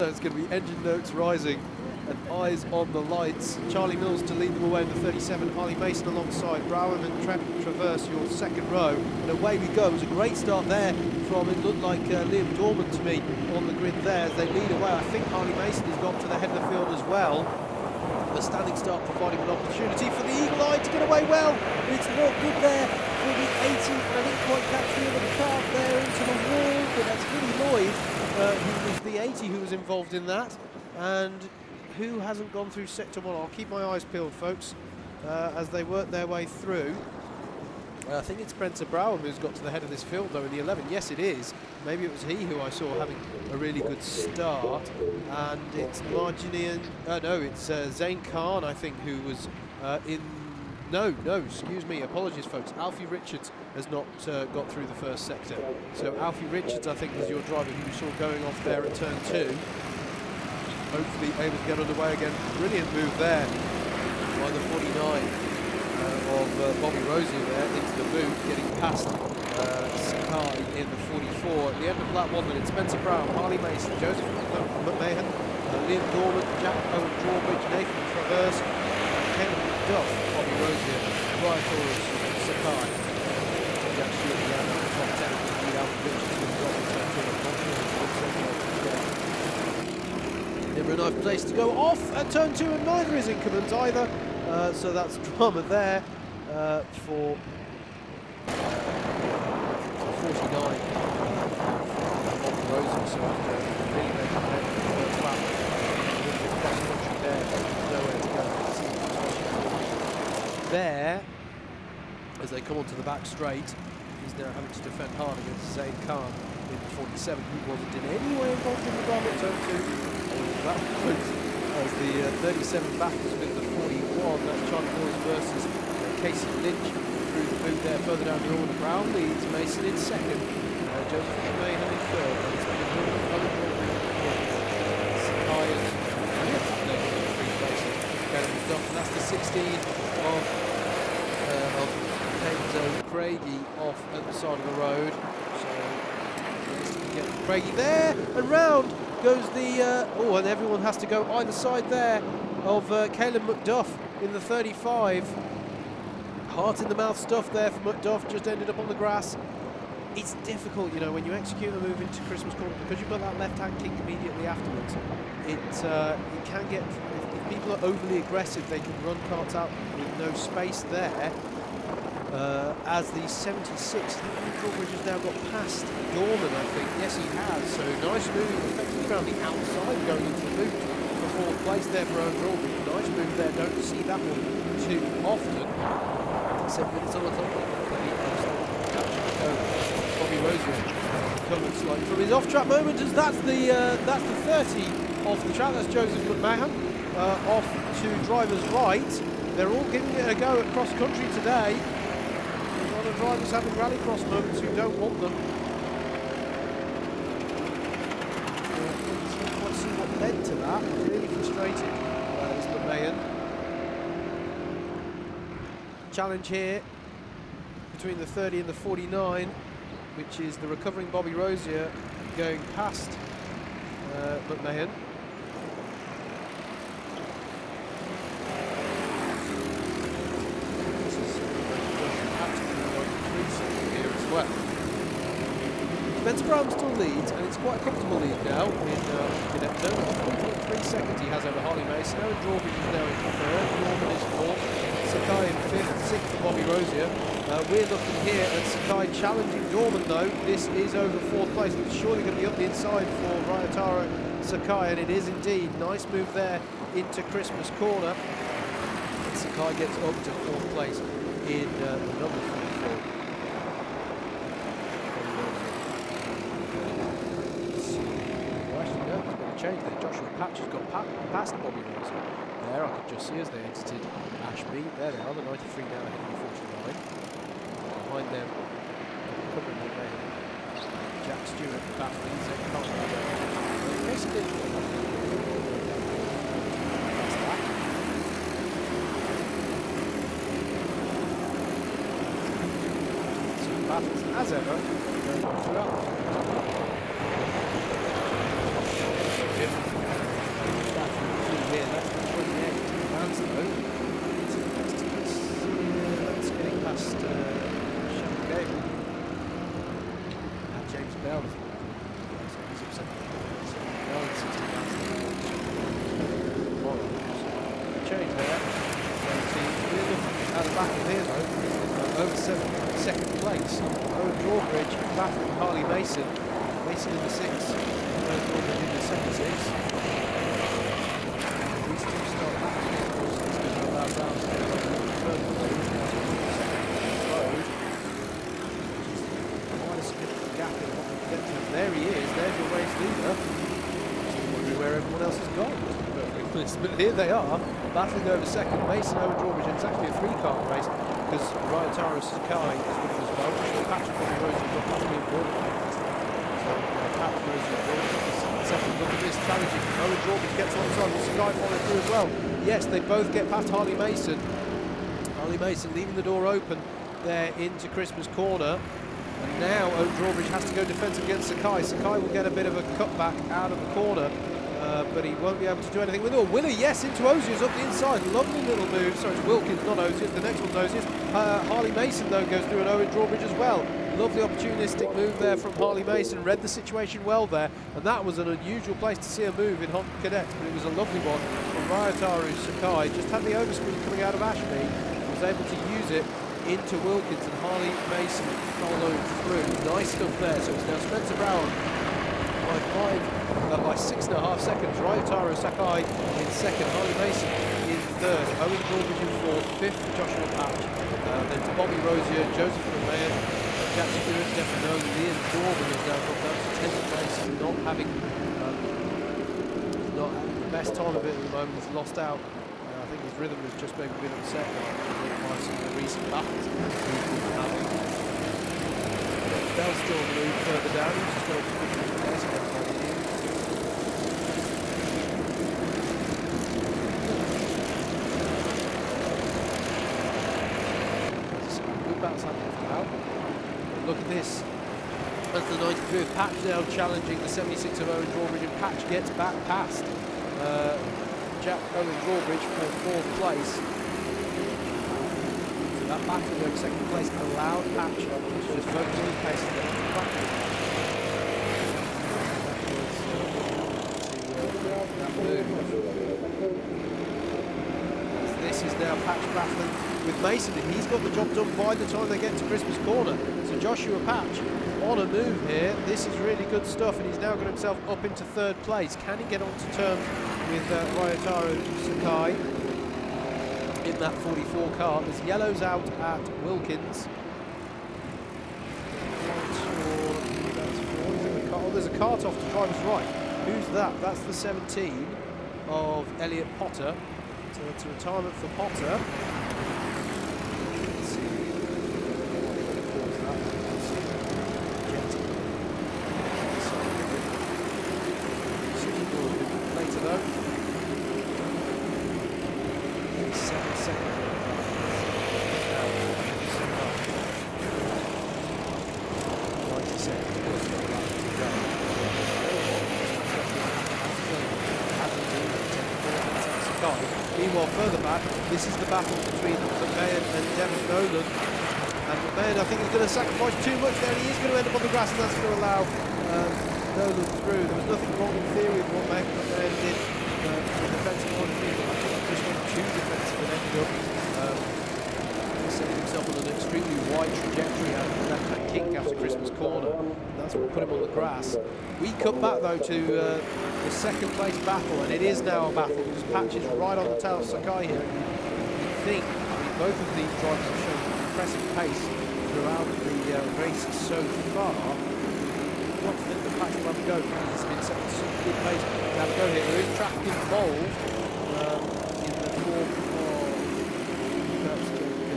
It's going to be engine notes rising and eyes on the lights. Charlie Mills to lead them away in the 37. Harley Mason alongside BROUGHAM and Traverse your second row. And away we go. It was a great start there from, it looked like Liam Dorman to me on the grid there as they lead away. I think Harley Mason has got to the head of the field as well. A standing start providing an opportunity for the Eagle Eye to get away well. It's not good there for the 80. I didn't quite catch the end of the car there into the wall, but that's Vinny Lloyd, who was the 80 who was involved in that, and who hasn't gone through sector 1. I'll keep my eyes peeled, folks, as they work their way through. I think it's Spencer BROUGHAM who's got to the head of this field, though, in the 11. Yes, it is. Maybe it was he who I saw having a really good start. And it's MARGINEAN. No, it's Zain KHAN, I think, who was in... No, excuse me. Apologies, folks. Alfie Richards has not got through the first sector. So Alfie Richards, I think, is your driver who you saw going off there at turn 2. Hopefully able to get underway again. Brilliant move there by the 49. Of Bobby ROSIER there into the boot, getting past SAKAI in the 44. At the end of lap 1, then it's Spencer BROUGHAM, Harley Mason, Joseph McMahon, Liam Dorman, Jack OWEN-DRAWBRIDGE, Nathan Traverse, Caleb McDuff, Bobby ROSIER, Ryutaro, SAKAI. Jack Stewart down in the top 10 of the lead. Alfie Richards will drop the turn 2. Never a nice place to go off at turn 2, and neither is incumbent either. So that's drama there for 49 on ROSIER. So after really making the first lap, with the cross country there, nowhere to go. There, as they come onto the back straight, he's now having to defend hard against Zain KHAN in the 47, who wasn't in any way involved in the drama at turn 2. That was as the 37 battles with the 41. That's Charlie Mills versus Casey Lynch through the boot there, further down the order. BROUGHAM leads, Mason in second, Joseph McMahon in third, and it's been a good SAKAI and three places. And that's the 16 of Kenzo Craigie off at the side of the road. So get Craigie there and round goes the and everyone has to go either side there of Caleb McDuff in the 35. Heart in the mouth stuff there for McDuff, just ended up on the grass. It's difficult, you know, when you execute a move into Christmas corner, because you've got that left-hand kick immediately afterwards. It can get, if people are overly aggressive, they can run karts out with no space there. As the 76, Drawbridge has now got past Dorman, I think. Yes, he has. So nice move, effectively around the outside, going into the boot for fourth place there for Owen Drawbridge. Nice move there. Don't see that one too often. 7 minutes on the clock. Bobby ROSIER coming slightly from his off-track moment, as that's the 30 off the track. That's Joseph McMahon off to driver's right. They're all giving it a go at cross country today. The drivers having rallycross moments who don't want them. Can't quite see what led to that. Really frustrated is McMahon. Challenge here between the 30 and the 49, which is the recovering Bobby ROSIER going past McMahon. Well, Spencer BROUGHAM still leads, and it's quite a comfortable lead now in Cadet 3 seconds he has over Harley Mason. Owen Drawbridge is now in third, Norman is fourth, SAKAI in fifth, sixth for Bobby ROSIER. We're looking here at SAKAI challenging Dorman, though. This is over fourth place. It's surely going to be up the inside for Ryutaro SAKAI, and it is indeed. Nice move there into Christmas corner. And SAKAI gets up to fourth place in the number 44. Change there. Joshua Patch has got past Bobby ROSIER. There, I could just see as they exited Ashby. There they are, the 93 now ahead of the 49. Behind them, covering the lane, Jack Stewart battling Zain KHAN. Basically, that's that. So battles, as ever, going throughout. him. Here, that's the 28 advance though. That's getting past Shannon Gable. And James Bell as well. So he's upset. So Bell in 60 advance. Change there. Out of battle here though, over second place. Owen-Drawbridge battling Harley Mason. Mason in the 6, Owen-Drawbridge in the 76. These two start back to this course. It's going to allow down to further play. Quite a significant gap in what we get to. There he is, there's your race leader. Still wondering where everyone else has gone. But here they are, battling over second. Mason, Owen-Drawbridge, and it's actually a 3-car race because Ryutaro Sakai is with them as well. Patrick Bobby ROSIER got past me in board. So Patrick ROSIER, second look at this, challenging. Owen-Drawbridge gets onside with Sakai following through as well. Yes, they both get past Harley Mason. Harley Mason leaving the door open there into Christmas corner. And now Owen-Drawbridge has to go defensive against Sakai. Sakai will get a bit of a cutback out of the corner. But he won't be able to do anything with it. Oh, Willer, yes, into Ozier's up the inside. Lovely little move. Sorry, it's Wilkins, not Ozier. The next one's Ozier's. Harley Mason, though, goes through an Owen-Drawbridge as well. Lovely opportunistic move there from Harley Mason. Read the situation well there. And that was an unusual place to see a move in HONDA Cadet, but it was a lovely one from Ryutaro Sakai. Just had the overspeed coming out of Ashby. Was able to use it into Wilkins, and Harley Mason followed through. Nice stuff there. So it's now Spencer Brown by 6.5 seconds. Ryutaro Sakai in second, Harley Mason in third, Owen-Drawbridge in fourth, fifth Joshua Patch, then to Bobby ROSIER, Joseph Mayer, Jack Stewart, Devon NOLAN, Liam Dorman has now got down to 10th place, not having the best time of it at the moment. He's lost out. I think his rhythm has just maybe been upset by some of the recent battles. Bell's still on the move further down. He's just got to place against Bobby. Look at this. That's the 93rd Patch now challenging the 76 of Owen-Drawbridge, and Patch gets back past Jack Owen-Drawbridge for 4th place. So that battle over second place allowed Patch to just focus on his pace and get to back. That move. This is now Patch battling with Mason, and he's got the job done by the time they get to Christmas corner. So Joshua Patch on a move here. This is really good stuff, and he's now got himself up into 3rd place. Can he get onto terms with Ryutaro Sakai in that 44 car? There's yellows out at Wilkins. Oh, there's a cart off to driver's right. Who's that? That's the 17 of Elliot Potter. So it's a retirement for Potter. Let's see. Later though. 7 seconds. 90 seconds. Meanwhile, further back, this is the battle between Mann and Devon NOLAN. And Mann, I think, is going to sacrifice too much there. He is going to end up on the grass, and that's going to allow NOLAN through. There was nothing wrong in theory with what Mann did from the defensive point of view. I think he just went too defensive and ended up setting himself on an extremely wide trajectory out of that kick after Christmas corner. And that's what put him on the grass. We come back though to the 2nd place battle, and it is now a battle because Patch is right on the tail of Sakai here. You think, both of these drivers have shown impressive pace throughout the race so far. You want to think that Patch will have a go because he's been set some good pace to have a go here. There is traffic involved in the form of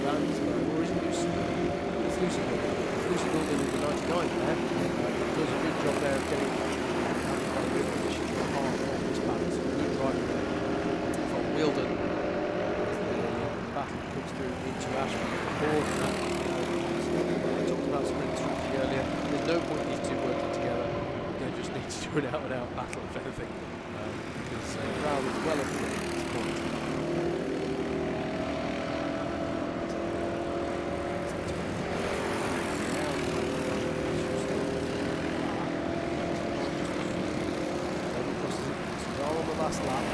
or is it Lucy? It's Lucy Golden. Lucy Golden in the 99 there. Does a good job there of getting a good position to the half of this battle. So good driving there from Whilton as the battle comes through into Ashby. I talked about sprint strategy earlier. There's no point these two working together. They just need to do an out-and-out battle, if anything, because Brown is well up at this point. On the last lap.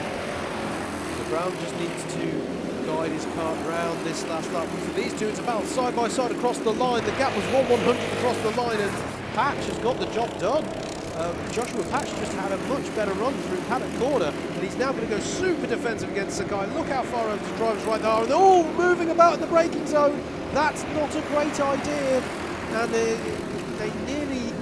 So Brown just needs to guide his kart round this last lap. And for these two, it's about side by side across the line. The gap was 1/100 across the line, and Patch has got the job done. Joshua Patch just had a much better run through Paddock Corner, and he's now going to go super defensive against Sakai. Look how far over the drivers right there, and they're all moving about in the braking zone. That's not a great idea, and they nearly.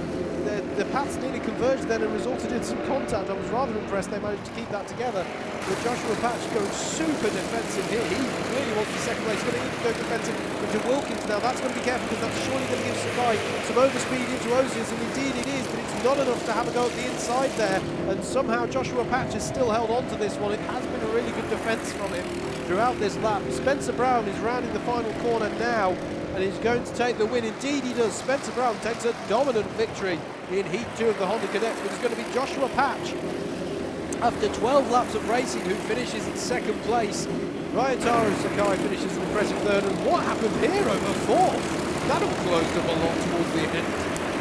The paths nearly converged then and resulted in some contact. I was rather impressed they managed to keep that together. But Joshua Patch going super defensive here. He really wants the second place. He's going to need to go defensive into Wilkins now. That's going to be careful because that's surely going to give Sakai some overspeed into Osiers, and indeed it is, but it's not enough to have a go at the inside there. And somehow Joshua Patch has still held on to this one. It has been a really good defence from him throughout this lap. Spencer Brown is rounding the final corner now, and he's going to take the win. Indeed he does. Spencer Brown takes a dominant victory in Heat 2 of the Honda Cadets, but it's going to be Joshua Patch, after 12 laps of racing, who finishes in second place. Ryutaro Sakai finishes an impressive third, and what happened here over fourth? That all closed up a lot towards the end.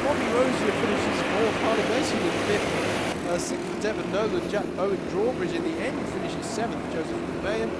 Bobby ROSIER finishes fourth, Harley MASON in fifth, sixth for Devon NOLAN, Jack OWEN-DRAWBRIDGE in the end finishes seventh, Joseph Mayan.